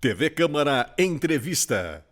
TV Câmara Entrevista.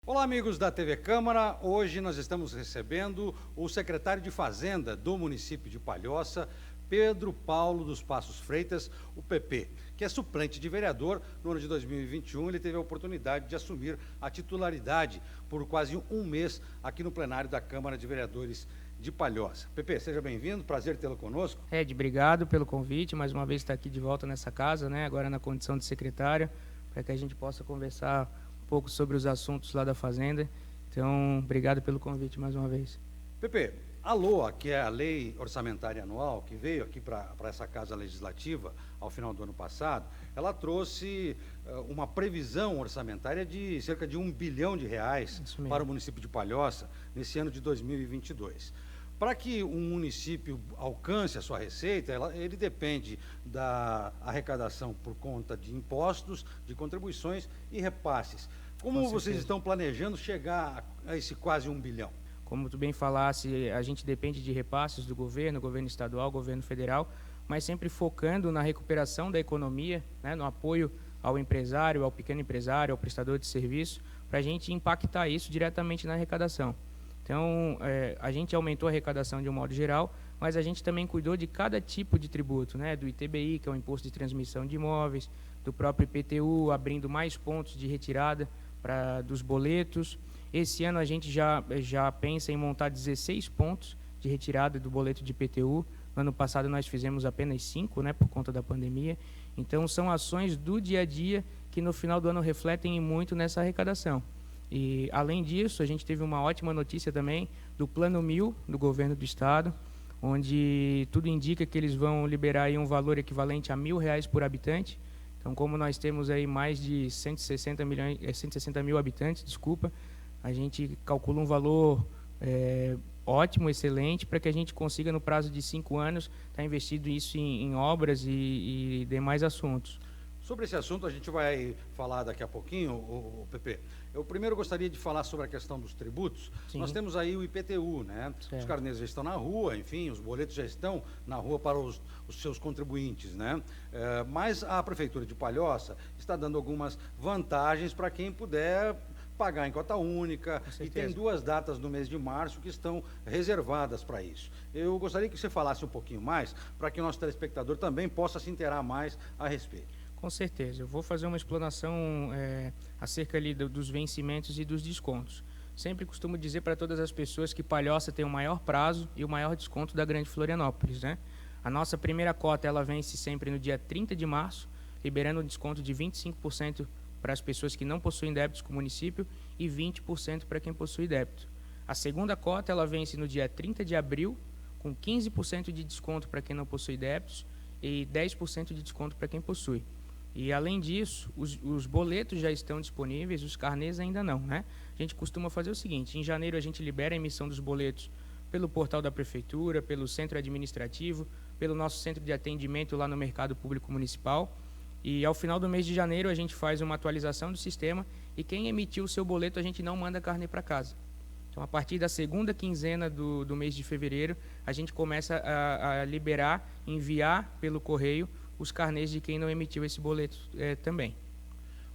Olá, amigos da TV Câmara. Hoje nós estamos recebendo o secretário de Fazenda do município de Palhoça, Pedro Paulo dos Passos Freitas, o PP, que é suplente de vereador. No ano de 2021, ele teve a oportunidade de assumir a titularidade por quase um mês aqui no plenário da Câmara de Vereadores de Palhoça. PP, seja bem-vindo, prazer tê-lo conosco. Ed, obrigado pelo convite, mais uma vez estar aqui de volta nessa casa, agora na condição de secretário, para que a gente possa conversar um pouco sobre os assuntos lá da Fazenda. Então, obrigado pelo convite mais uma vez. PP, a LOA, que é a Lei Orçamentária Anual, que veio aqui para essa Casa Legislativa ao final do ano passado, ela trouxe uma previsão orçamentária de cerca de R$ 1 bilhão para o município de Palhoça nesse ano de 2022. Para que um município alcance a sua receita, ele depende da arrecadação por conta de impostos, de contribuições e repasses. Como vocês estão planejando chegar a esse quase 1 bilhão? Como tu bem falasse, a gente depende de repasses do governo estadual, governo federal, mas sempre focando na recuperação da economia, no apoio ao empresário, ao pequeno empresário, ao prestador de serviço, para a gente impactar isso diretamente na arrecadação. Então, a gente aumentou a arrecadação de um modo geral, mas a gente também cuidou de cada tipo de tributo, do ITBI, que é o Imposto de Transmissão de Imóveis, do próprio IPTU, abrindo mais pontos de retirada dos boletos. Esse ano a gente já pensa em montar 16 pontos de retirada do boleto de IPTU. No ano passado nós fizemos apenas 5, por conta da pandemia. Então, são ações do dia a dia que no final do ano refletem muito nessa arrecadação. E, além disso, a gente teve uma ótima notícia também do Plano 1000 do governo do estado, onde tudo indica que eles vão liberar aí um valor equivalente a R$ 1.000 por habitante. Então, como nós temos aí mais de 160 mil habitantes, a gente calcula um valor ótimo, excelente, para que a gente consiga, no prazo de 5 anos, estar investindo isso em obras e demais assuntos. Sobre esse assunto a gente vai falar daqui a pouquinho, o PP. Eu primeiro gostaria de falar sobre a questão dos tributos. Sim. Nós temos aí o IPTU, Certo. Os carnês já estão na rua, enfim, os boletos já estão na rua para os seus contribuintes, mas a Prefeitura de Palhoça está dando algumas vantagens para quem puder pagar em cota única, e tem 2 datas no mês de março que estão reservadas para isso. Eu gostaria que você falasse um pouquinho mais, para que o nosso telespectador também possa se inteirar mais a respeito. Com certeza. Eu vou fazer uma explanação acerca ali dos vencimentos e dos descontos. Sempre costumo dizer para todas as pessoas que Palhoça tem o maior prazo e o maior desconto da Grande Florianópolis. A nossa primeira cota ela vence sempre no dia 30 de março, liberando um desconto de 25% para as pessoas que não possuem débitos com o município e 20% para quem possui débito. A segunda cota ela vence no dia 30 de abril, com 15% de desconto para quem não possui débitos e 10% de desconto para quem possui. E, além disso, os boletos já estão disponíveis, os carnês ainda não, A gente costuma fazer o seguinte: em janeiro a gente libera a emissão dos boletos pelo portal da Prefeitura, pelo centro administrativo, pelo nosso centro de atendimento lá no Mercado Público Municipal. E, ao final do mês de janeiro, a gente faz uma atualização do sistema e quem emitiu o seu boleto, a gente não manda carnê para casa. Então, a partir da segunda quinzena do mês de fevereiro, a gente começa a liberar, enviar pelo correio os carnês de quem não emitiu esse boleto também.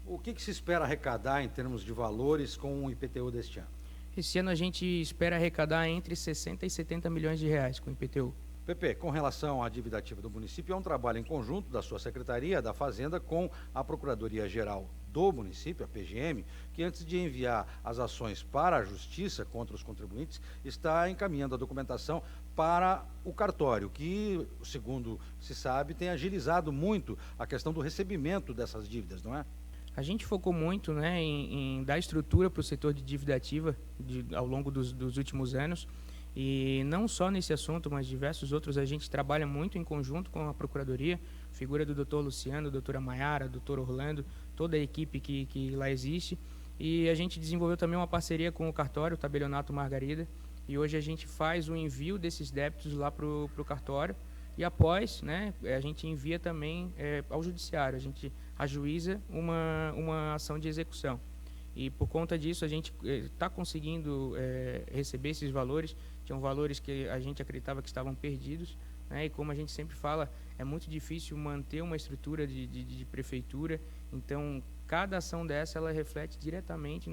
O que se espera arrecadar em termos de valores com o IPTU deste ano? Esse ano a gente espera arrecadar entre 60 e 70 milhões de reais com o IPTU. PP, com relação à dívida ativa do município, é um trabalho em conjunto da sua Secretaria da Fazenda com a Procuradoria-Geral do município, a PGM, que antes de enviar as ações para a Justiça contra os contribuintes, está encaminhando a documentação para o cartório, que, segundo se sabe, tem agilizado muito a questão do recebimento dessas dívidas, não é? A gente focou muito em dar estrutura para o setor de dívida ativa ao longo dos últimos anos. E não só nesse assunto, mas diversos outros, a gente trabalha muito em conjunto com a Procuradoria, figura do Dr. Luciano, doutora Maiara, doutor Orlando, toda a equipe que lá existe. E a gente desenvolveu também uma parceria com o cartório, o Tabelionato Margarida, e hoje a gente faz o envio desses débitos lá para o cartório, e após, a gente envia também ao judiciário, a gente ajuiza uma ação de execução. E por conta disso a gente está conseguindo receber esses valores. Tinham valores que a gente acreditava que estavam perdidos, né? E como a gente sempre fala, é muito difícil manter uma estrutura de prefeitura. Então, cada ação dessa, ela reflete diretamente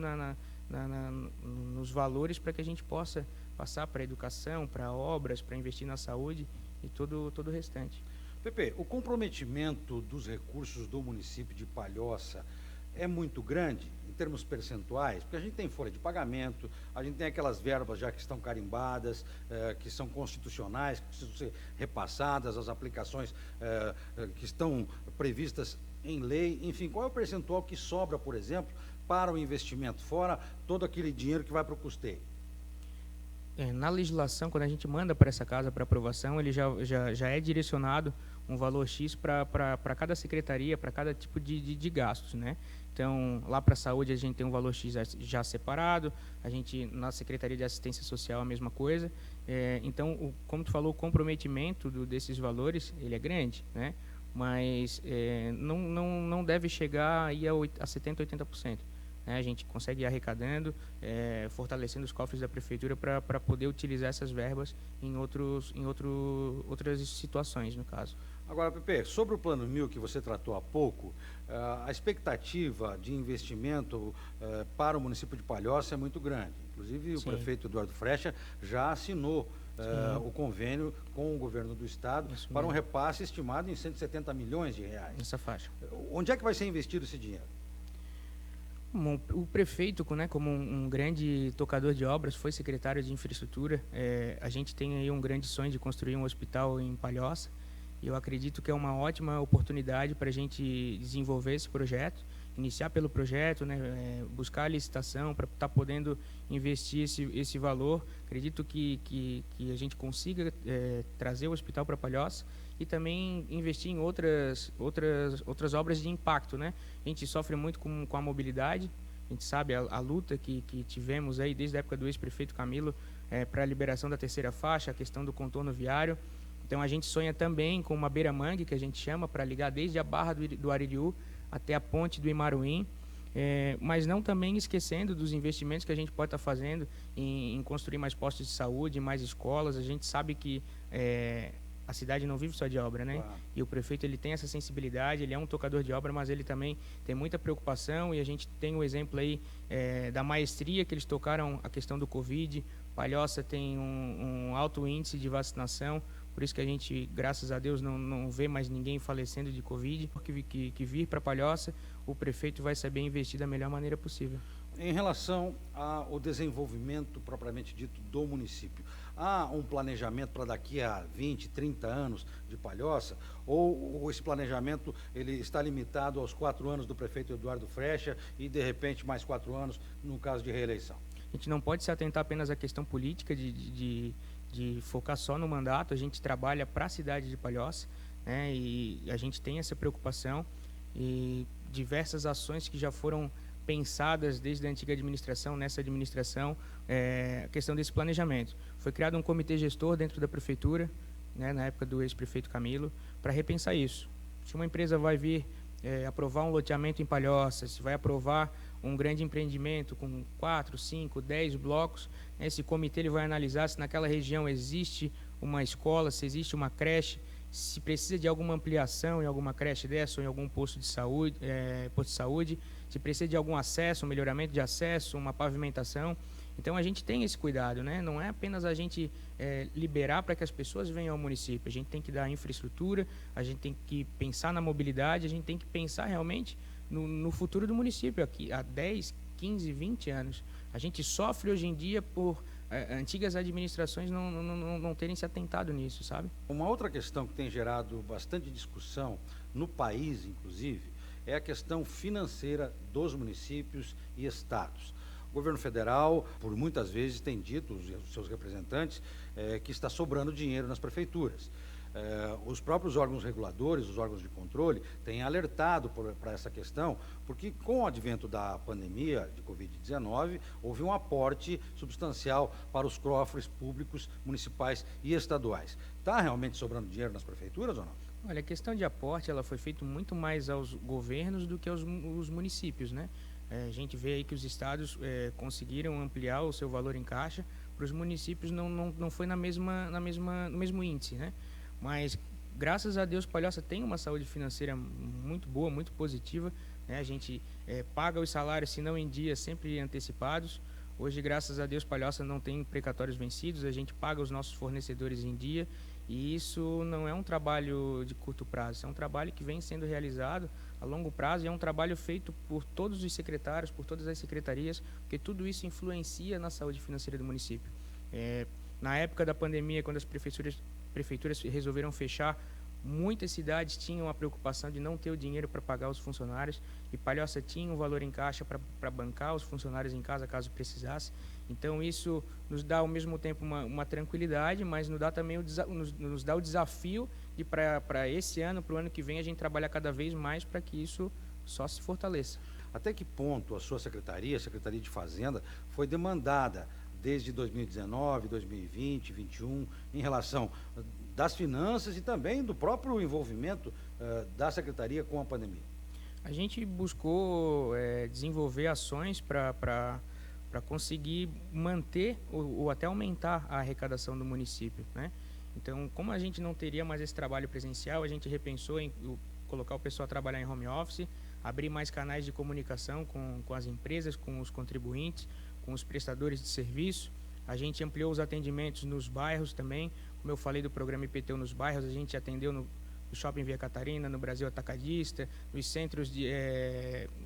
nos valores para que a gente possa passar para a educação, para obras, para investir na saúde e todo o restante. Pepe, o comprometimento dos recursos do município de Palhoça é muito grande em termos percentuais, porque a gente tem folha de pagamento, a gente tem aquelas verbas já que estão carimbadas, que são constitucionais, que precisam ser repassadas, as aplicações que estão previstas em lei, enfim, qual é o percentual que sobra, por exemplo, para o investimento, fora todo aquele dinheiro que vai para o custeio? Na legislação, quando a gente manda para essa casa para aprovação, ele já é direcionado um valor X para cada secretaria, para cada tipo de gastos, né? Então, lá para a saúde a gente tem um valor X já separado, a gente na Secretaria de Assistência Social a mesma coisa. Então, como tu falou, o comprometimento desses valores, ele é grande, né? Mas não deve chegar aí a 70%, 80%. A gente consegue ir arrecadando, fortalecendo os cofres da prefeitura para poder utilizar essas verbas em outras situações, no caso. Agora, Pepe, sobre o Plano 1000 que você tratou há pouco, a expectativa de investimento para o município de Palhoça é muito grande. Inclusive, Sim. O prefeito Eduardo Frecha já assinou o convênio com o governo do estado para um repasse estimado em 170 milhões de reais. Nessa faixa. Onde é que vai ser investido esse dinheiro? O prefeito, né, como um grande tocador de obras, foi secretário de infraestrutura. A gente tem aí um grande sonho de construir um hospital em Palhoça, e eu acredito que é uma ótima oportunidade para a gente desenvolver esse projeto, iniciar pelo projeto, né, buscar a licitação para estar podendo investir esse valor. Acredito que a gente consiga trazer o hospital para Palhoça e também investir em outras obras de impacto, né? A gente sofre muito com a mobilidade, a gente sabe a luta que tivemos aí desde a época do ex-prefeito Camilo para a liberação da terceira faixa, a questão do contorno viário. Então a gente sonha também com uma beira-mangue, que a gente chama, para ligar desde a Barra do Aririú até a ponte do Imaruim, mas não também esquecendo dos investimentos que a gente pode estar fazendo em construir mais postos de saúde, mais escolas. A gente sabe que a cidade não vive só de obra, né? Claro. E o prefeito, ele tem essa sensibilidade, ele é um tocador de obra, mas ele também tem muita preocupação, e a gente tem o exemplo aí da maestria que eles tocaram a questão do Covid. Palhoça tem um alto índice de vacinação, por isso que a gente, graças a Deus, não vê mais ninguém falecendo de Covid. Que vir para Palhoça, o prefeito vai saber investir da melhor maneira possível. Em relação ao desenvolvimento propriamente dito do município, há um planejamento para daqui a 20, 30 anos de Palhoça, ou esse planejamento ele está limitado aos 4 anos do prefeito Eduardo Frecha e, de repente, mais 4 anos no caso de reeleição? A gente não pode se atentar apenas à questão política de focar só no mandato. A gente trabalha para a cidade de Palhoça, né, e a gente tem essa preocupação e diversas ações que já foram pensadas desde a antiga administração, nessa administração, a questão desse planejamento. Foi criado um comitê gestor dentro da prefeitura, né, na época do ex-prefeito Camilo, para repensar isso. Se uma empresa vai vir aprovar um loteamento em Palhoça, se vai aprovar um grande empreendimento com 4, 5, 10 blocos, esse comitê ele vai analisar se naquela região existe uma escola, se existe uma creche, se precisa de alguma ampliação em alguma creche dessa ou em algum posto de saúde, se precisa de algum acesso, um melhoramento de acesso, uma pavimentação. Então a gente tem esse cuidado, né? Não é apenas a gente liberar para que as pessoas venham ao município, a gente tem que dar infraestrutura, a gente tem que pensar na mobilidade, a gente tem que pensar realmente no futuro do município, aqui há 10, 15, 20 anos. A gente sofre hoje em dia por antigas administrações não terem se atentado nisso, sabe? Uma outra questão que tem gerado bastante discussão no país, inclusive, é a questão financeira dos municípios e estados. O governo federal, por muitas vezes, tem dito, os seus representantes, que está sobrando dinheiro nas prefeituras. Os próprios órgãos reguladores, os órgãos de controle, têm alertado para essa questão, porque com o advento da pandemia de Covid-19, houve um aporte substancial para os cofres públicos, municipais e estaduais. Está realmente sobrando dinheiro nas prefeituras ou não? Olha, a questão de aporte, ela foi feita muito mais aos governos do que aos municípios, né? A gente vê aí que os estados conseguiram ampliar o seu valor em caixa, para os municípios não foi no mesmo índice, né? Mas, graças a Deus, Palhoça tem uma saúde financeira muito boa, muito positiva, né? A gente paga os salários, se não em dia, sempre antecipados. Hoje, graças a Deus, Palhoça não tem precatórios vencidos, a gente paga os nossos fornecedores em dia, e isso não é um trabalho de curto prazo, é um trabalho que vem sendo realizado a longo prazo, e é um trabalho feito por todos os secretários, por todas as secretarias, porque tudo isso influencia na saúde financeira do município. Na época da pandemia, quando as prefeituras resolveram fechar, muitas cidades tinham a preocupação de não ter o dinheiro para pagar os funcionários, e Palhoça tinha um valor em caixa para bancar os funcionários em casa, caso precisasse. Então, isso nos dá, ao mesmo tempo, uma tranquilidade, mas nos dá também nos dá o desafio de, para esse ano, para o ano que vem, a gente trabalhar cada vez mais para que isso só se fortaleça. Até que ponto a sua secretaria, a Secretaria de Fazenda, foi demandada desde 2019, 2020, 2021, em relação das finanças e também do próprio envolvimento da Secretaria com a pandemia? A gente buscou desenvolver ações para conseguir manter ou até aumentar a arrecadação do município, né? Então, como a gente não teria mais esse trabalho presencial, a gente repensou em colocar o pessoal a trabalhar em home office, abrir mais canais de comunicação com as empresas, com os contribuintes, com os prestadores de serviço. A gente ampliou os atendimentos nos bairros também. Como eu falei do programa IPTU nos bairros, a gente atendeu no Shopping Via Catarina, no Brasil Atacadista, nos centros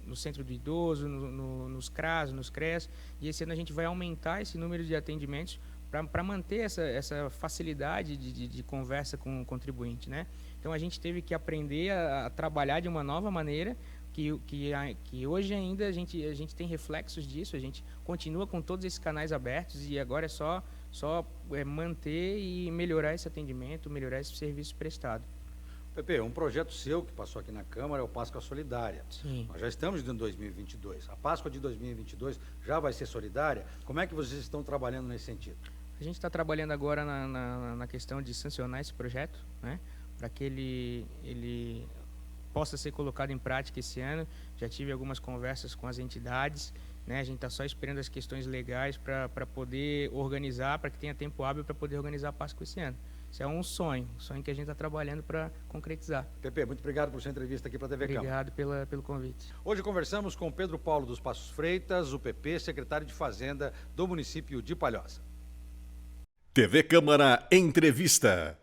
no Centro do Idoso, nos CRAS, nos CRES, e esse ano a gente vai aumentar esse número de atendimentos para manter essa facilidade de conversa com o contribuinte, né? Então a gente teve que aprender a trabalhar de uma nova maneira, que hoje ainda a gente tem reflexos disso, a gente continua com todos esses canais abertos, e agora é só manter e melhorar esse atendimento, melhorar esse serviço prestado. Pepe, um projeto seu que passou aqui na Câmara é o Páscoa Solidária. Sim. Nós já estamos em 2022. A Páscoa de 2022 já vai ser solidária? Como é que vocês estão trabalhando nesse sentido? A gente está trabalhando agora na questão de sancionar esse projeto, né, para que ele possa ser colocado em prática esse ano. Já tive algumas conversas com as entidades, né, a gente está só esperando as questões legais para poder organizar, para que tenha tempo hábil para poder organizar a Páscoa esse ano. Isso é um sonho que a gente está trabalhando para concretizar. Pepe, muito obrigado por sua entrevista aqui para a TV Câmara. Obrigado pelo convite. Hoje conversamos com Pedro Paulo dos Passos Freitas, o PP, secretário de Fazenda do município de Palhoça. TV Câmara Entrevista.